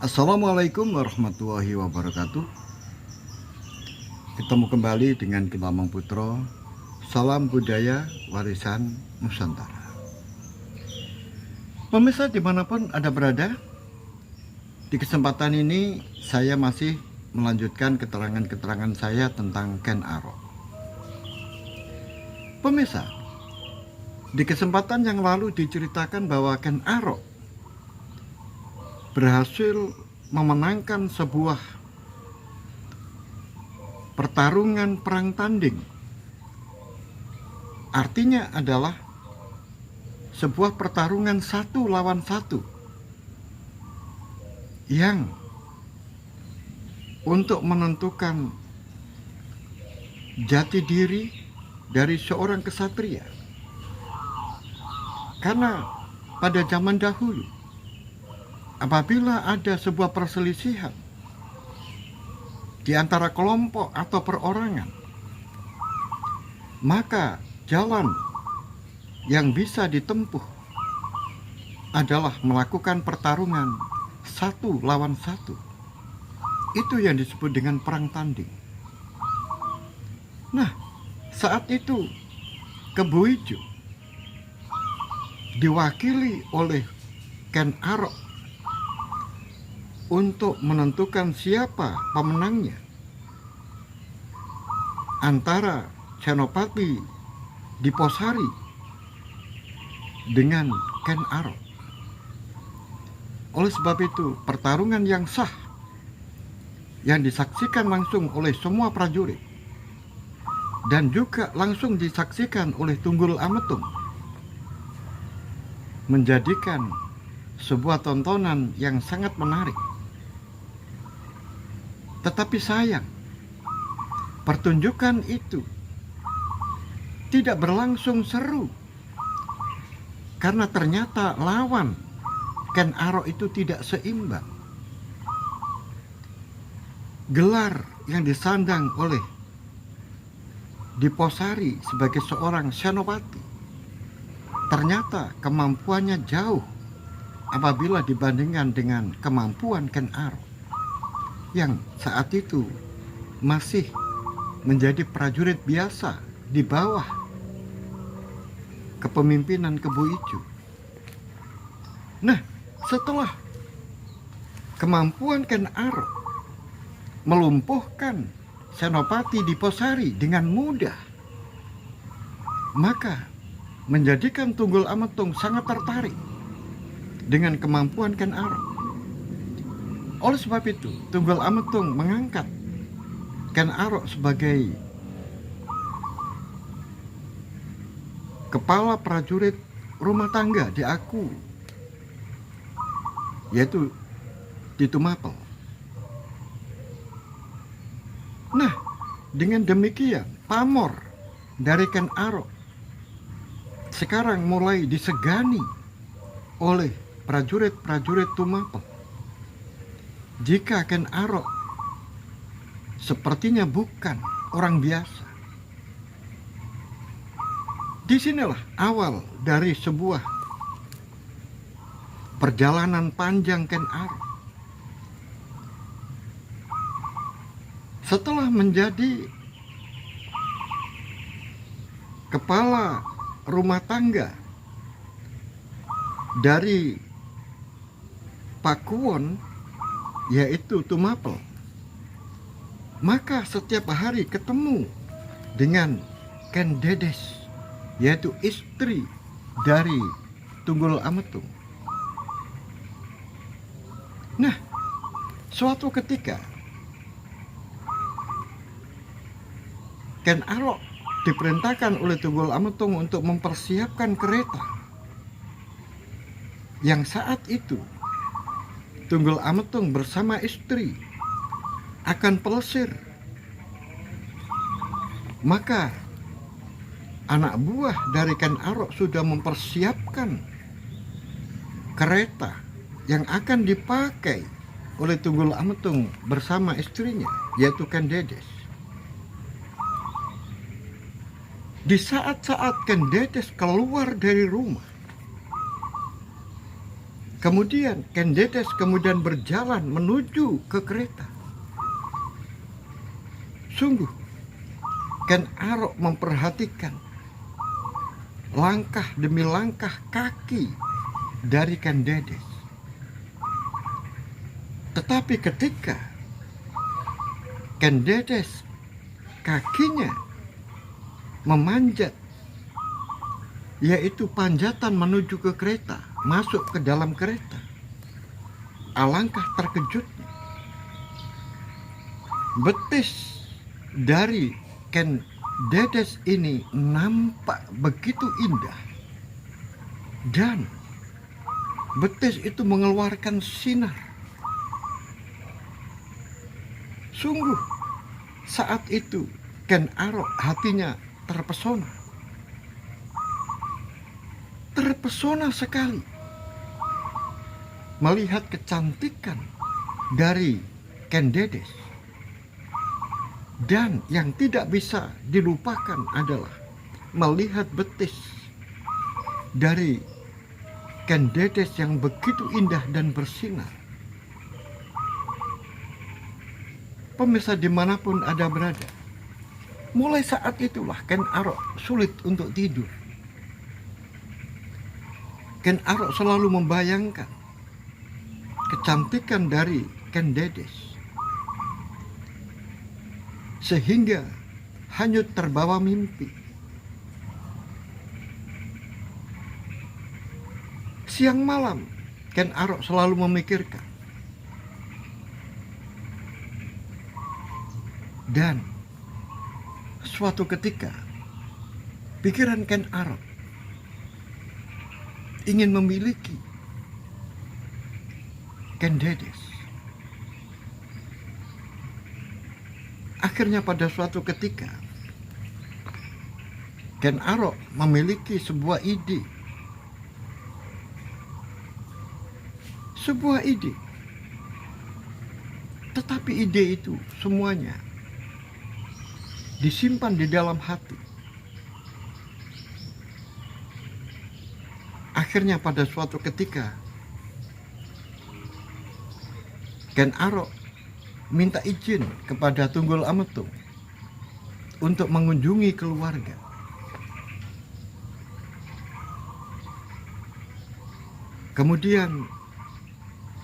Assalamualaikum warahmatullahi wabarakatuh. Ketemu kembali dengan Kimamang Putro. Salam budaya warisan Nusantara. Pemirsa dimanapun Anda berada, di kesempatan ini saya masih melanjutkan keterangan-keterangan saya tentang Ken Arok. Pemirsa, di kesempatan yang lalu diceritakan bahwa Ken Arok berhasil memenangkan sebuah pertarungan perang tanding. Artinya adalah sebuah pertarungan 1 lawan 1 yang untuk menentukan jati diri dari seorang kesatria. Karena pada zaman dahulu, apabila ada sebuah perselisihan di antara kelompok atau perorangan, maka jalan yang bisa ditempuh adalah melakukan pertarungan 1 lawan 1. Itu yang disebut dengan perang tanding. Nah, saat itu Kebu Ijo diwakili oleh Ken Arok untuk menentukan siapa pemenangnya antara Senopati Diposari dengan Ken Arok. Oleh sebab itu, pertarungan yang sah yang disaksikan langsung oleh semua prajurit dan juga langsung disaksikan oleh Tunggul Ametung menjadikan sebuah tontonan yang sangat menarik. Tetapi sayang, pertunjukan itu tidak berlangsung seru karena ternyata lawan Ken Arok itu tidak seimbang. Gelar yang disandang oleh Diposari sebagai seorang senopati ternyata kemampuannya jauh apabila dibandingkan dengan kemampuan Ken Arok yang saat itu masih menjadi prajurit biasa di bawah kepemimpinan Kebu Ijo. Nah, setelah kemampuan Ken Arok melumpuhkan Senopati Diposari dengan mudah, maka menjadikan Tunggul Ametung sangat tertarik dengan kemampuan Ken Arok. Oleh sebab itu, Tunggul Ametung mengangkat Ken Arok sebagai kepala prajurit rumah tangga di Aku, yaitu di Tumapel. Nah, dengan demikian pamor dari Ken Arok sekarang mulai disegani oleh prajurit-prajurit Tumapel. Jika Ken Arok sepertinya bukan orang biasa. Disinilah awal dari sebuah perjalanan panjang Ken Arok. Setelah menjadi kepala rumah tangga dari Pakuwon, yaitu Tumapel, maka setiap hari ketemu dengan Ken Dedes, yaitu istri dari Tunggul Ametung. Nah, suatu ketika Ken Arok diperintahkan oleh Tunggul Ametung untuk mempersiapkan kereta yang saat itu Tunggul Ametung bersama istri akan pelesir. Maka anak buah dari Ken Arok sudah mempersiapkan kereta yang akan dipakai oleh Tunggul Ametung bersama istrinya, yaitu Ken Dedes. Di saat-saat Ken Dedes keluar dari rumah, Kemudian Ken Dedes kemudian berjalan menuju ke kereta. Sungguh, Ken Arok memperhatikan langkah demi langkah kaki dari Ken Dedes. Tetapi ketika Ken Dedes kakinya memanjat, yaitu panjatan menuju ke kereta, masuk ke dalam kereta, alangkah terkejutnya. Betis dari Ken Dedes ini nampak begitu indah, dan betis itu mengeluarkan sinar. Sungguh, saat itu Ken Arok hatinya terpesona. Terpesona sekali melihat kecantikan dari Ken Dedes. Dan yang tidak bisa dilupakan adalah melihat betis dari Ken Dedes yang begitu indah dan bersinar. Pemirsa dimanapun Anda berada, mulai saat itulah Ken Arok sulit untuk tidur. Ken Arok selalu membayangkan kecantikan dari Ken Dedes, sehingga hanyut terbawa mimpi. Siang malam Ken Arok selalu memikirkan. Dan suatu ketika pikiran Ken Arok ingin memiliki Ken Dedes. Akhirnya pada suatu ketika Ken Arok memiliki sebuah ide. Sebuah ide. Tetapi ide itu semuanya disimpan di dalam hati. Akhirnya pada suatu ketika Ken Arok minta izin kepada Tunggul Ametung untuk mengunjungi keluarga. Kemudian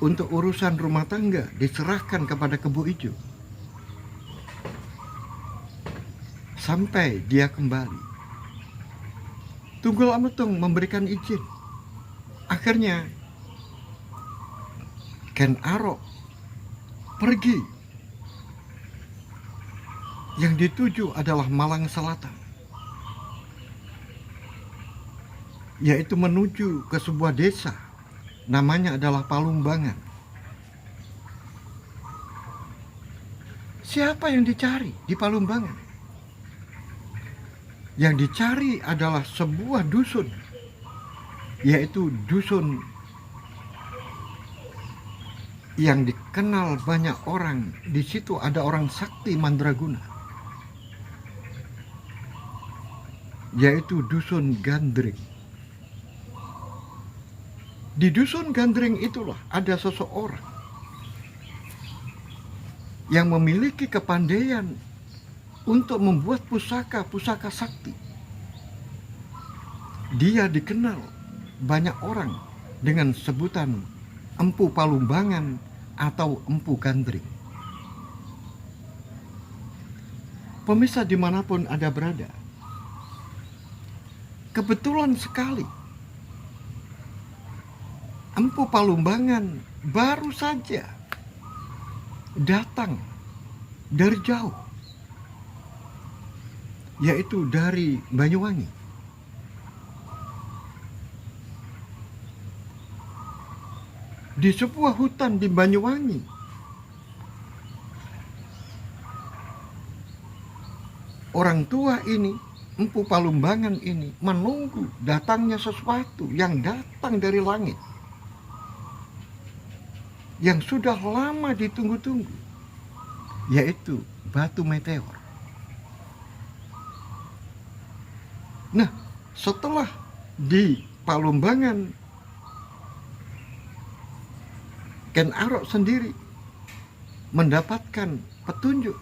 untuk urusan rumah tangga diserahkan kepada Kebo Ijo sampai dia kembali. Tunggul Ametung memberikan izin. Akhirnya Ken Arok pergi. Yang dituju adalah Malang Selatan, yaitu menuju ke sebuah desa, namanya adalah Palumbangan. Siapa yang dicari di Palumbangan? Yang dicari adalah sebuah dusun, yaitu dusun yang dikenal banyak orang. Di situ ada orang sakti mandraguna, yaitu dusun Gandring. Di dusun Gandring itulah ada seseorang yang memiliki kepandaian untuk membuat pusaka-pusaka sakti. Dia dikenal banyak orang dengan sebutan Empu Palumbangan atau Empu Gandring. Pemirsa dimanapun Anda berada, kebetulan sekali Empu Palumbangan baru saja datang dari jauh, yaitu dari Banyuwangi. Di sebuah hutan di Banyuwangi, orang tua ini, Empu Palumbangan ini, menunggu datangnya sesuatu yang datang dari langit, yang sudah lama ditunggu-tunggu, yaitu batu meteor. Nah, setelah di Palumbangan Ken Arok sendiri mendapatkan petunjuk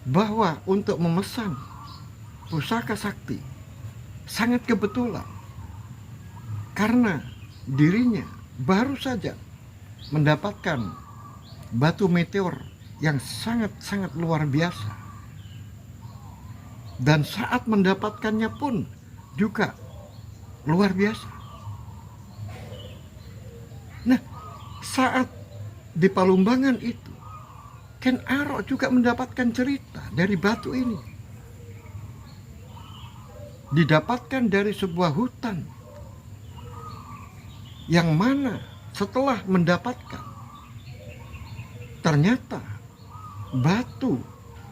bahwa untuk memesan pusaka sakti sangat kebetulan, karena dirinya baru saja mendapatkan batu meteor yang sangat-sangat luar biasa, dan saat mendapatkannya pun juga luar biasa. Nah, saat di Palumbangan itu, Ken Arok juga mendapatkan cerita dari batu ini. Didapatkan dari sebuah hutan, yang mana setelah mendapatkan, ternyata batu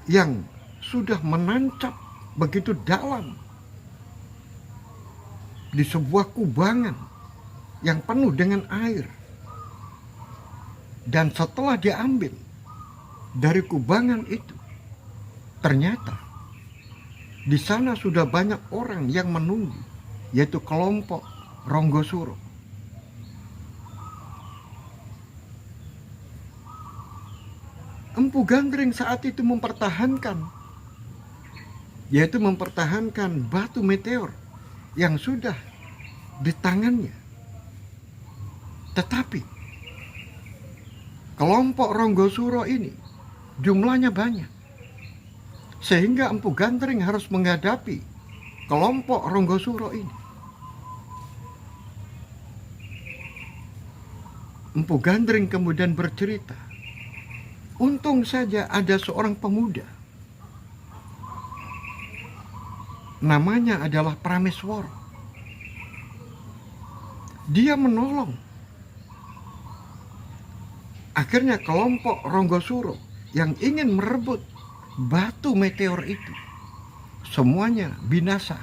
yang sudah menancap begitu dalam di sebuah kubangan yang penuh dengan air. Dan setelah diambil dari kubangan itu, ternyata di sana sudah banyak orang yang menunggu, yaitu kelompok Ronggosuro. Empu Gandring saat itu mempertahankan batu meteor yang sudah di tangannya. Tetapi kelompok Ronggosuro ini jumlahnya banyak, sehingga Empu Gandring harus menghadapi kelompok Ronggosuro ini. Empu Gandring kemudian bercerita, untung saja ada seorang pemuda, namanya adalah Prameswara. Dia menolong. Akhirnya kelompok Ronggosuro yang ingin merebut batu meteor itu, semuanya binasa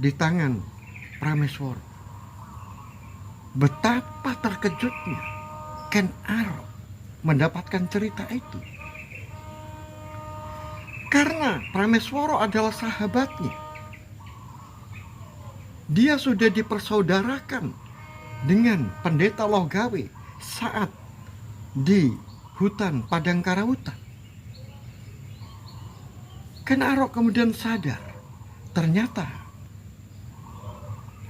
di tangan Prameswara. Betapa terkejutnya Ken Arok mendapatkan cerita itu, karena Prameswara adalah sahabatnya. Dia sudah dipersaudarakan dengan pendeta Logawe saat di hutan Padang Karahutan. Ken Arok kemudian sadar, ternyata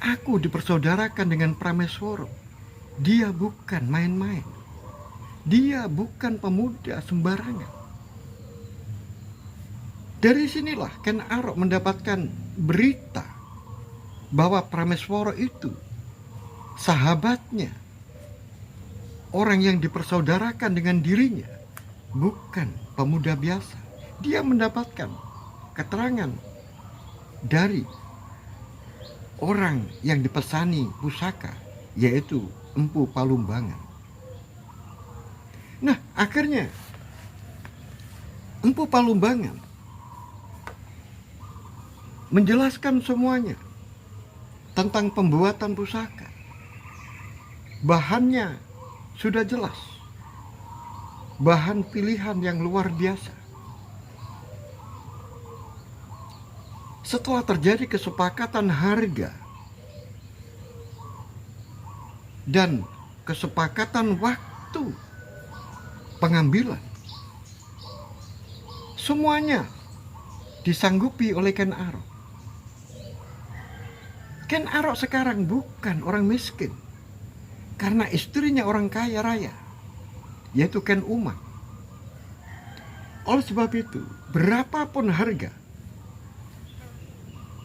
aku dipersaudarakan dengan Prameswara. Dia bukan main-main. Dia bukan pemuda sembarangan. Dari sinilah Ken Arok mendapatkan berita bahwa Prameswara itu sahabatnya, orang yang dipersaudarakan dengan dirinya, bukan pemuda biasa. Dia mendapatkan keterangan dari orang yang dipesani pusaka, yaitu Empu Palumbangan. Nah, akhirnya Empu Palumbangan menjelaskan semuanya tentang pembuatan pusaka. Bahannya sudah jelas, bahan pilihan yang luar biasa. Setelah terjadi kesepakatan harga dan kesepakatan waktu pengambilan, semuanya disanggupi oleh Ken Arok. Ken Arok sekarang bukan orang miskin, karena istrinya orang kaya raya, yaitu Ken Umang. Oleh sebab itu, berapapun harga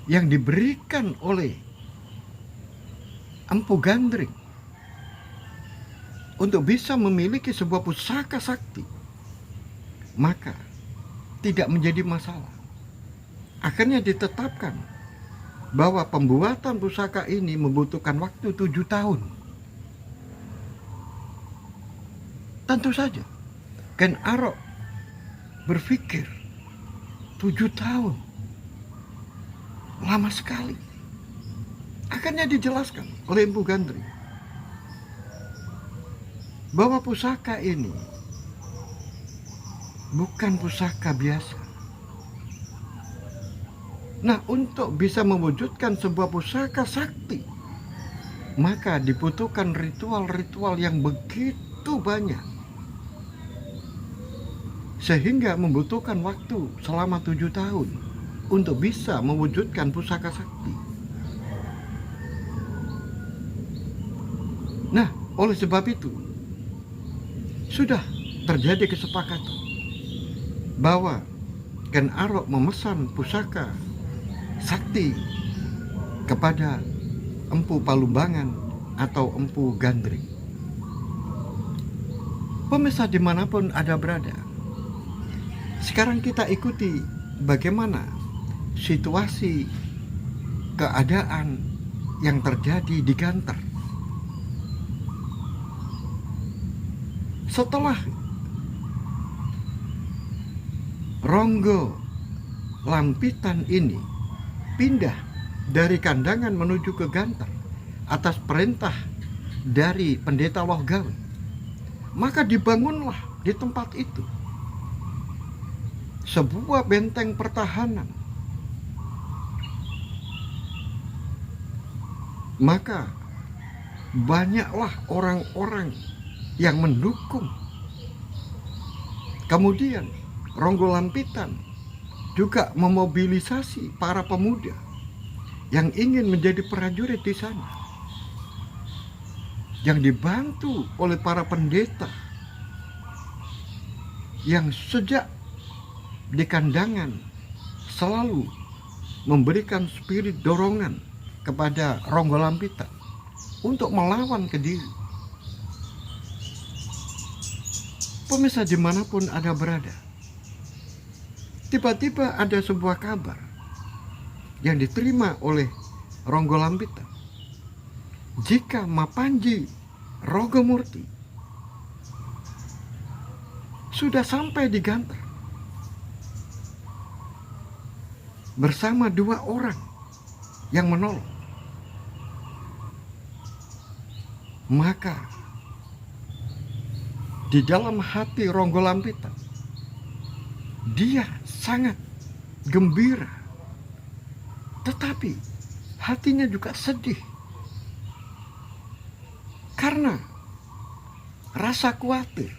yang diberikan oleh Empu Gandring untuk bisa memiliki sebuah pusaka sakti, maka tidak menjadi masalah. Akhirnya ditetapkan bahwa pembuatan pusaka ini membutuhkan waktu 7 tahun. Tentu saja Ken Arok berpikir 7 tahun lama sekali. Akhirnya dijelaskan oleh Empu Gandring bahwa pusaka ini bukan pusaka biasa. Nah, untuk bisa mewujudkan sebuah pusaka sakti maka dibutuhkan ritual-ritual yang begitu banyak, sehingga membutuhkan waktu selama 7 tahun untuk bisa mewujudkan pusaka sakti. Nah, oleh sebab itu sudah terjadi kesepakatan bahwa Ken Arok memesan pusaka sakti kepada Empu Palumbangan atau Empu Gandring. Pemirsa dimanapun Anda berada, sekarang kita ikuti bagaimana situasi keadaan yang terjadi di Ganter. Setelah Ronggo Lampitan ini pindah dari Kandangan menuju ke Ganter atas perintah dari Pendeta Lohgawe, maka dibangunlah di tempat itu sebuah benteng pertahanan. Maka banyaklah orang-orang yang mendukung. Kemudian Ronggo Lampitan juga memobilisasi para pemuda yang ingin menjadi prajurit di sana, yang dibantu oleh para pendeta yang sejak di Kandangan selalu memberikan spirit dorongan kepada Ronggo Lampitan untuk melawan Kediri. Pemirsa dimanapun Anda berada, tiba-tiba ada sebuah kabar yang diterima oleh Ronggo Lampitan, jika Mapanji Rogomurti sudah sampai di Ganter bersama 2 orang yang menolong. Maka di dalam hati Ronggo Lampitan, dia sangat gembira, tetapi hatinya juga sedih karena rasa khawatir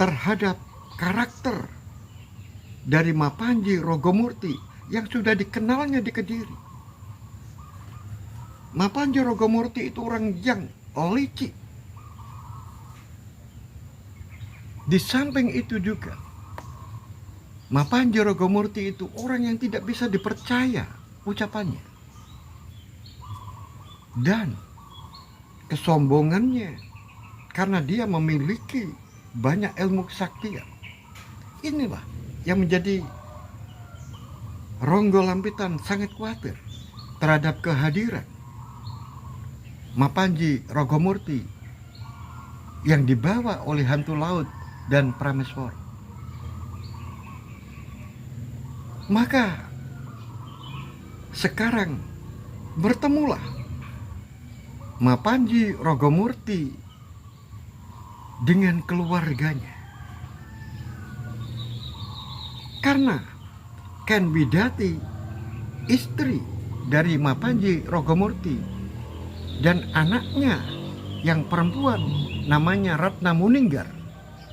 terhadap karakter dari Mapanji Rogomurti yang sudah dikenalnya di Kediri. Mapanji Rogomurti itu orang yang licik. Di samping itu juga, Mapanji Rogomurti itu orang yang tidak bisa dipercaya ucapannya. Dan kesombongannya karena dia memiliki banyak ilmu kesaktian. Inilah yang menjadi Ronggo Lampitan sangat khawatir terhadap kehadiran Mapanji Rogomurti yang dibawa oleh hantu laut dan Prameswara. Maka sekarang bertemulah Mapanji Rogomurti dengan keluarganya, karena Ken Widati, istri dari Mapanji Rogomurti, dan anaknya yang perempuan namanya Ratna Muninggar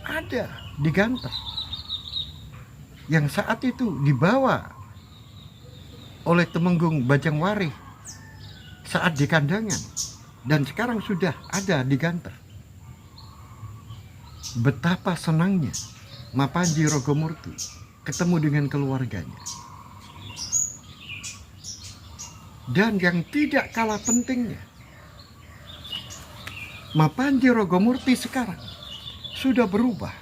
ada di Ganter, yang saat itu dibawa oleh Temenggung Bajangwari saat di Kandangan, dan sekarang sudah ada di Ganter. Betapa senangnya Mapanji Rogomurti ketemu dengan keluarganya. Dan yang tidak kalah pentingnya, Mapanji Rogomurti sekarang sudah berubah.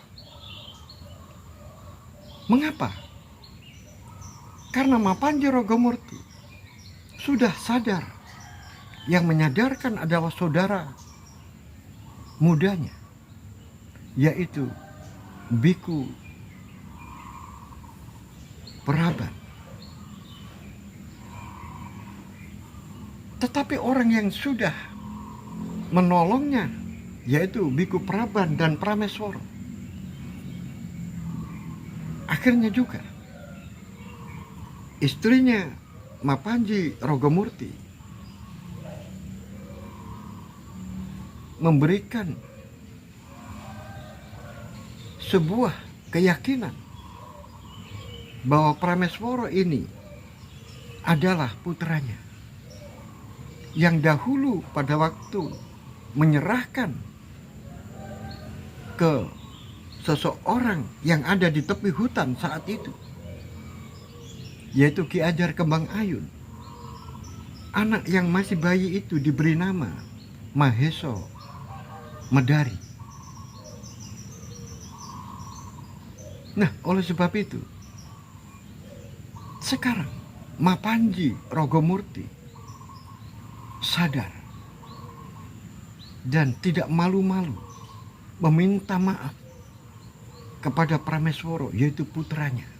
Mengapa? Karena Mapanji Rogomurti sudah sadar, yang menyadarkan adalah saudara mudanya, yaitu Biku Praban. Tetapi orang yang sudah menolongnya, yaitu Biku Praban dan Prameswara, akhirnya juga istrinya Mapanji Rogomurti memberikan sebuah keyakinan bahwa Prameswara ini adalah putranya yang dahulu pada waktu menyerahkan ke seseorang yang ada di tepi hutan saat itu, yaitu Ki Ajar Kembang Ayun. Anak yang masih bayi itu diberi nama Maheso Medari. Nah, oleh sebab itu, sekarang Mapanji Rogomurti sadar dan tidak malu-malu meminta maaf kepada Prameswara, yaitu putranya.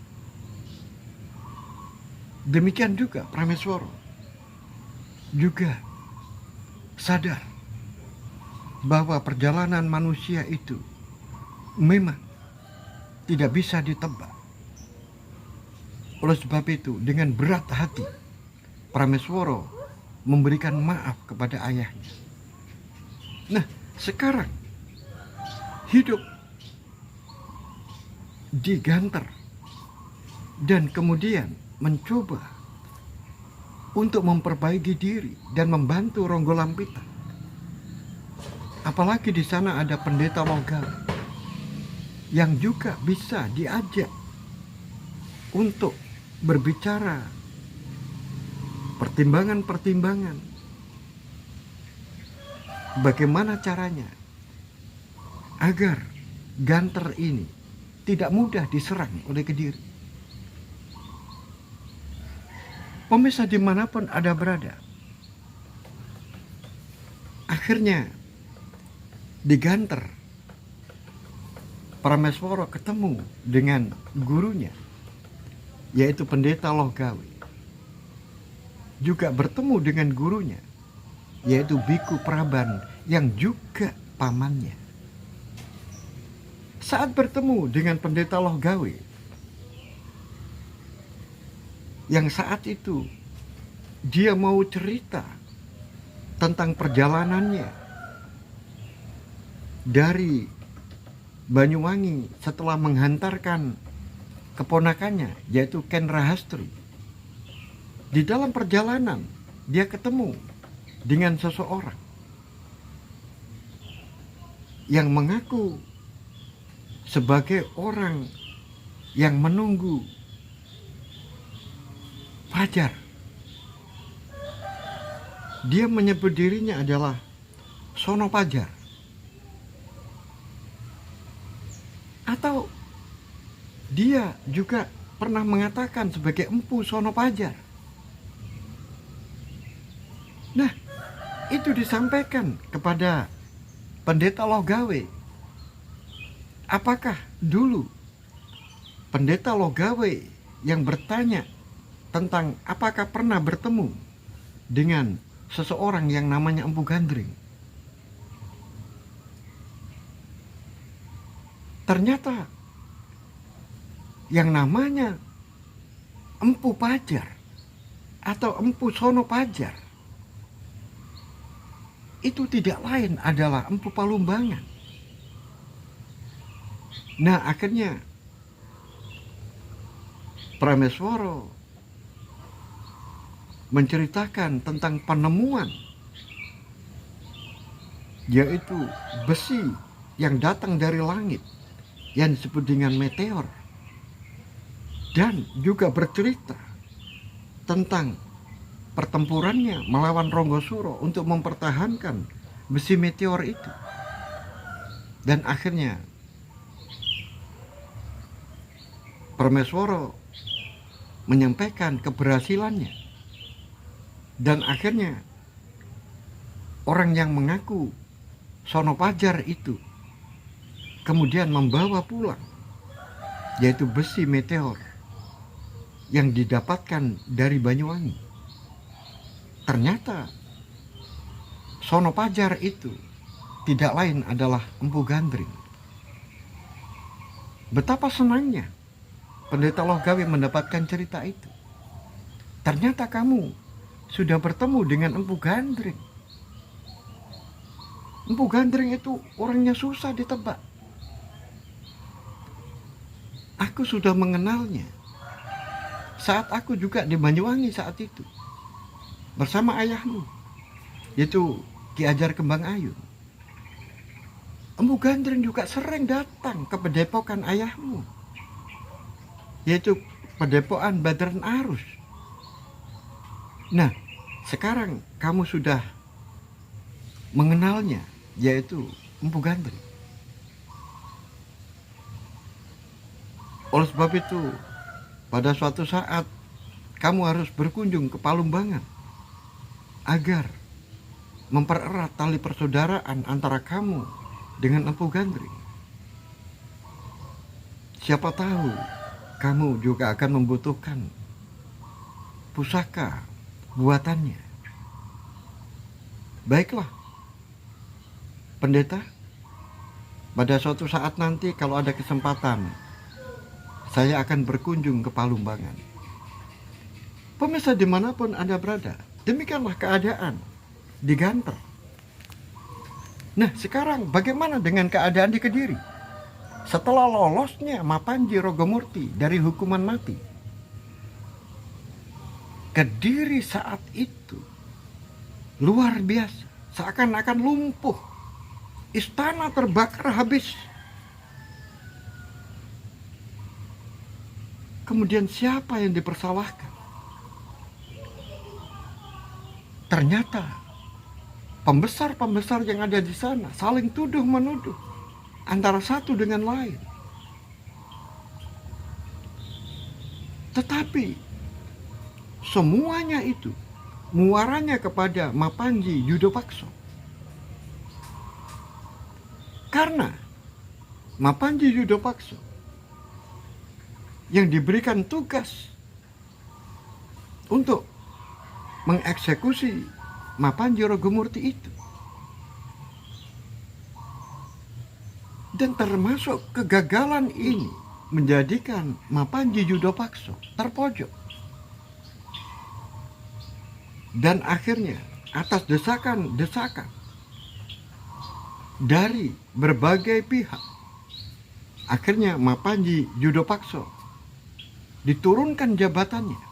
Demikian juga Prameswara juga sadar bahwa perjalanan manusia itu memang tidak bisa ditebak. Oleh sebab itu, dengan berat hati Prameswara memberikan maaf kepada ayahnya. Nah, sekarang hidup di Ganter dan kemudian mencoba untuk memperbaiki diri dan membantu Ronggo Lampita. Apalagi di sana ada pendeta Logawi yang juga bisa diajak untuk berbicara pertimbangan-pertimbangan bagaimana caranya agar Ganter ini tidak mudah diserang oleh Kediri. Pemirsa dimanapun Anda berada, akhirnya di Ganter Prameswara ketemu dengan gurunya, yaitu pendeta Logawi. Juga bertemu dengan gurunya, yaitu Biku Praban yang juga pamannya. Saat bertemu dengan pendeta Logawi, yang saat itu dia mau cerita tentang perjalanannya dari Banyuwangi setelah menghantarkan keponakannya, yaitu Ken Rahastri. Di dalam perjalanan dia ketemu dengan seseorang yang mengaku sebagai orang yang menunggu fajar. Dia menyebut dirinya adalah Sono Pajar, atau dia juga pernah mengatakan sebagai Empu Sono Pajar. Nah, itu disampaikan kepada pendeta Logawi. Apakah dulu pendeta Logawi yang bertanya tentang apakah pernah bertemu dengan seseorang yang namanya Empu Gandring? Ternyata yang namanya Empu Pajar atau Empu Sono Pajar itu tidak lain adalah Empu Palumbangan. Nah, akhirnya Prameswara menceritakan tentang penemuan, yaitu besi yang datang dari langit yang disebut dengan meteor, dan juga bercerita tentang pertempurannya melawan Ronggosuro untuk mempertahankan besi meteor itu. Dan akhirnya Prameswara menyampaikan keberhasilannya. Dan akhirnya orang yang mengaku Sono Pajar itu kemudian membawa pulang, yaitu besi meteor yang didapatkan dari Banyuwangi. Ternyata Sono Pajar itu tidak lain adalah Empu Gandring. Betapa senangnya pendeta Logawi mendapatkan cerita itu. Ternyata kamu sudah bertemu dengan Empu Gandring. Empu Gandring itu orangnya susah ditebak. Aku sudah mengenalnya saat aku juga di Banyuwangi saat itu bersama ayahmu, yaitu Ki Ajar Kembang Ayu. Empu Gandring juga sering datang ke padepokan ayahmu, yaitu padepokan Badran Arus. Nah, sekarang kamu sudah mengenalnya, yaitu Empu Gandring. Oleh sebab itu, pada suatu saat kamu harus berkunjung ke Palumbangan agar mempererat tali persaudaraan antara kamu dengan Empu Gandring. Siapa tahu kamu juga akan membutuhkan pusaka buatannya. Baiklah, pendeta, pada suatu saat nanti kalau ada kesempatan, saya akan berkunjung ke Palumbangan. Pemirsa dimanapun Anda berada, demikianlah keadaan di Ganter. Nah, sekarang bagaimana dengan keadaan di Kediri? Setelah lolosnya Mapanji Rogomurti dari hukuman mati, Kediri saat itu luar biasa, seakan-akan lumpuh. Istana terbakar habis. Kemudian siapa yang dipersalahkan? Ternyata pembesar-pembesar yang ada di sana saling tuduh-menuduh antara satu dengan lain. Tetapi semuanya itu muaranya kepada Mapanji Yudopakso. Karena Mapanji Yudopakso yang diberikan tugas untuk mengeksekusi Mapanji Rogomurti itu. Dan termasuk kegagalan ini menjadikan Mapanji Yudopakso terpojok. Dan akhirnya atas desakan-desakan dari berbagai pihak, akhirnya Mapanji Yudopakso diturunkan jabatannya.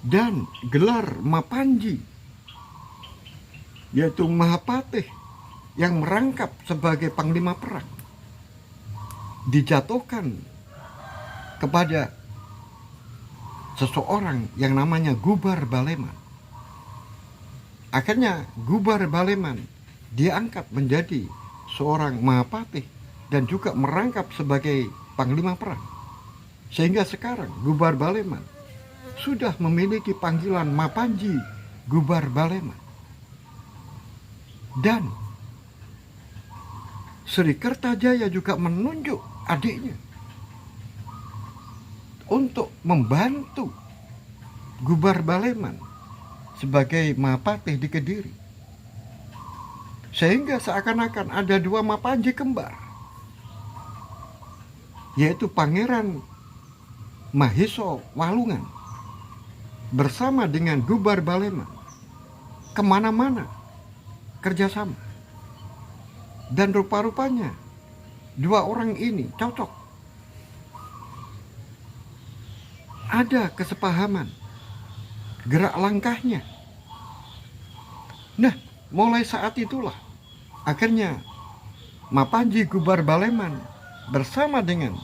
Dan gelar Mapanji, yaitu Mahapatih yang merangkap sebagai panglima perang, dijatuhkan kepada seseorang yang namanya Gubar Baleman. Akhirnya Gubar Baleman diangkat menjadi seorang Mahapatih dan juga merangkap sebagai panglima perang. Sehingga sekarang Gubar Baleman sudah memiliki panggilan Mapanji Gubar Baleman. Dan Sri Kertajaya juga menunjuk adiknya untuk membantu Gubar Baleman sebagai Mahapatih di Kediri. Sehingga seakan-akan ada dua Mapanji kembar, yaitu Pangeran Maheso Walungan bersama dengan Gubar Baleman kemana-mana kerjasama. Dan rupa-rupanya dua orang ini cocok. Ada kesepahaman gerak langkahnya. Nah, mulai saat itulah akhirnya Mapanji Gubar Baleman bersama dengan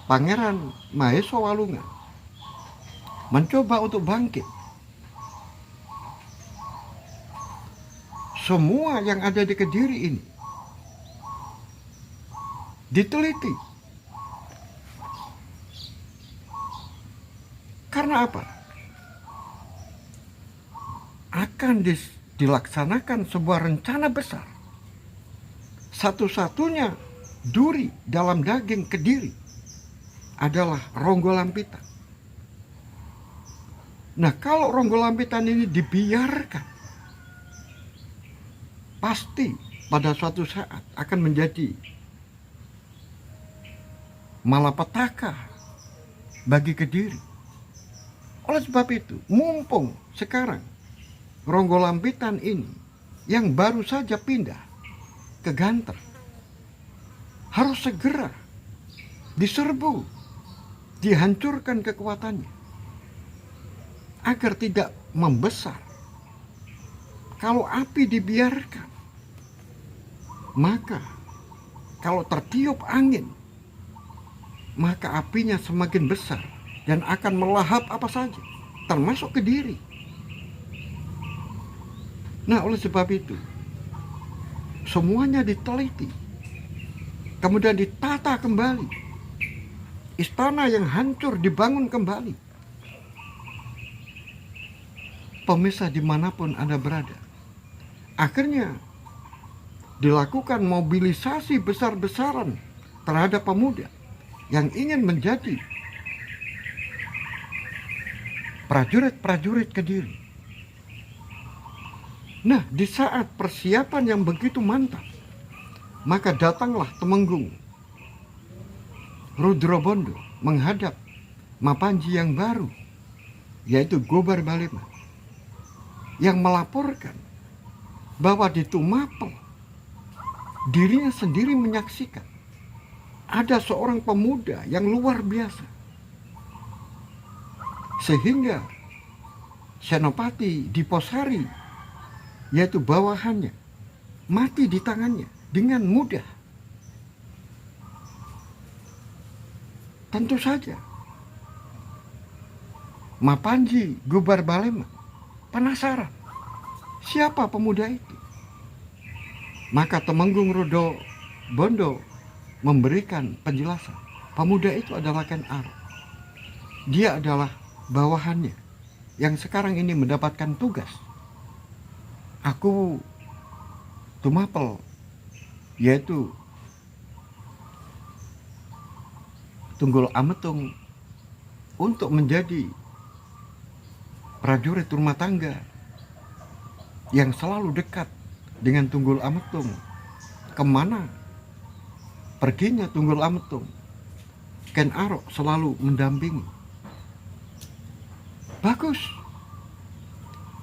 Pangeran Maheso Walungan mencoba untuk bangkit. Semua yang ada di Kediri ini diteliti. Karena apa? Akan dilaksanakan sebuah rencana besar. Satu-satunya duri dalam daging Kediri adalah Ronggo Lampitan. Nah, kalau Ronggo Lampitan ini dibiarkan, pasti pada suatu saat akan menjadi malapetaka bagi Kediri. Oleh sebab itu, mumpung sekarang Ronggo Lampitan ini yang baru saja pindah ke Ganter harus segera diserbu, dihancurkan kekuatannya agar tidak membesar. Kalau api dibiarkan, maka kalau tertiup angin, maka apinya semakin besar dan akan melahap apa saja, termasuk Kediri. Nah, oleh sebab itu, semuanya diteliti, kemudian ditata kembali. Istana yang hancur dibangun kembali. Pemirsa dimanapun Anda berada, akhirnya dilakukan mobilisasi besar-besaran terhadap pemuda yang ingin menjadi prajurit-prajurit Kediri. Nah, di saat persiapan yang begitu mantap, maka datanglah Temenggung Rudrobondo menghadap Mapanji yang baru, yaitu Gobar Balema, yang melaporkan bahwa di Tumapel dirinya sendiri menyaksikan ada seorang pemuda yang luar biasa, sehingga Senopati Diposari, yaitu bawahannya, mati di tangannya dengan mudah. Tentu saja Mapanji Gobar Balema penasaran siapa pemuda itu. Maka Temenggung Rudrobondo memberikan penjelasan. Pemuda itu adalah Ken Arok. Dia adalah bawahannya yang sekarang ini mendapatkan tugas. Aku Tumapel, yaitu Tunggul Ametung, untuk menjadi prajurit rumah tangga yang selalu dekat dengan Tunggul Ametung. Kemana perginya Tunggul Ametung, Ken Arok selalu mendampingi. Bagus.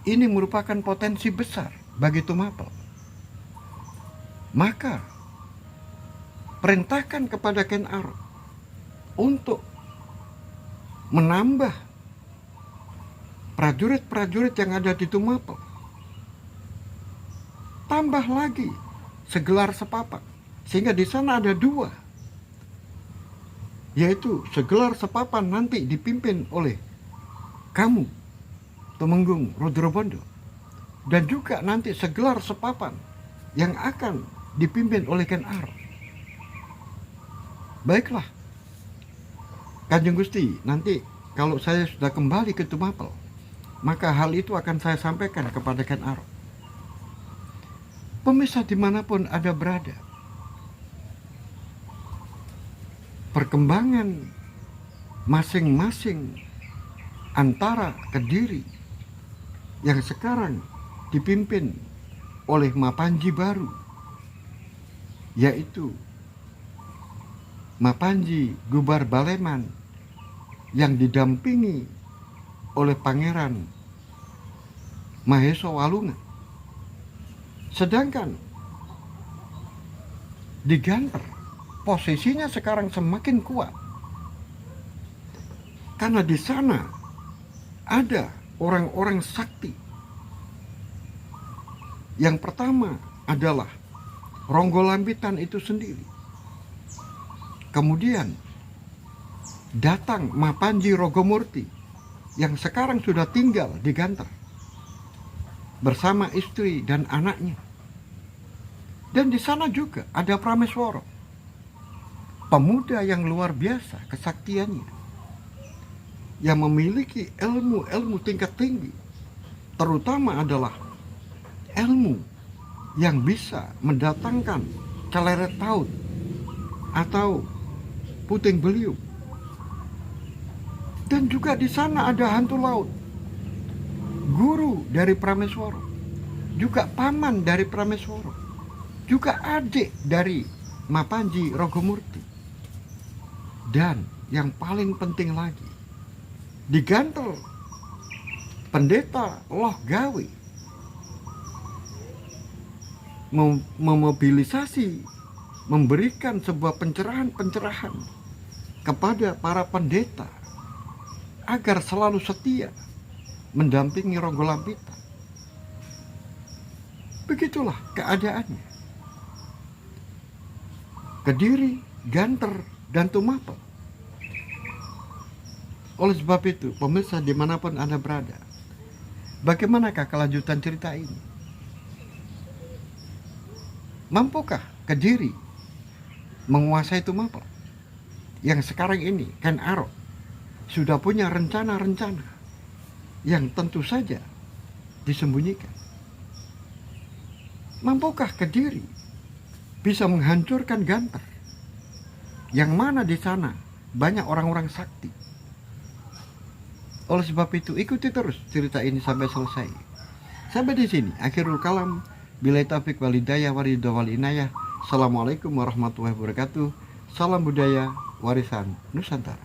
Ini merupakan potensi besar bagi Tumapel. Maka perintahkan kepada Ken Arok untuk menambah prajurit-prajurit yang ada di Tumapel. Tambah lagi Segelar Sepapak, sehingga di sana ada dua, yaitu Segelar Sepapan nanti dipimpin oleh kamu Temenggung Rudrobondo, dan juga nanti Segelar Sepapan yang akan dipimpin oleh Ken Arok. Baiklah Kanjeng Gusti, nanti kalau saya sudah kembali ke Tumapel, maka hal itu akan saya sampaikan kepada Ken Arok. Pemirsa dimanapun Anda berada, perkembangan masing-masing antara Kediri yang sekarang dipimpin oleh Mapanji baru, yaitu Mapanji Gobar Baleman, yang didampingi oleh Pangeran Mahesa Walunga. Sedangkan di Ganter posisinya sekarang semakin kuat, karena di sana ada orang-orang sakti. Yang pertama adalah Ronggo Lambitan itu sendiri. Kemudian datang Mapanji Rogomurti yang sekarang sudah tinggal di Ganter bersama istri dan anaknya. Dan di sana juga ada Prameswara, pemuda yang luar biasa kesaktiannya, yang memiliki ilmu-ilmu tingkat tinggi, terutama adalah ilmu yang bisa mendatangkan celeret taut atau puting beliung. Dan juga di sana ada hantu laut, guru dari Prameswara, juga paman dari Prameswara, juga adik dari Mapanji Rogomurti. Dan yang paling penting lagi, di Ganter Pendeta Loh Gawe memobilisasi, memberikan sebuah pencerahan-pencerahan kepada para pendeta agar selalu setia mendampingi Ronggo Lampita. Begitulah keadaannya. Kediri, Ganter, dan Tumapel. Oleh sebab itu, pemirsa dimanapun Anda berada, bagaimanakah kelanjutan cerita ini? Mampukah Kediri menguasai Tumapel? Yang sekarang ini Ken Arok sudah punya rencana-rencana yang tentu saja disembunyikan. Mampukah Kediri bisa menghancurkan Ganter? Yang mana di sana banyak orang-orang sakti. Oleh sebab itu, ikuti terus cerita ini sampai selesai. Sampai di sini akhirul kalam. Billahi taufiq wal hidayah waridho wal inayah. Assalamualaikum warahmatullahi wabarakatuh. Salam budaya warisan Nusantara.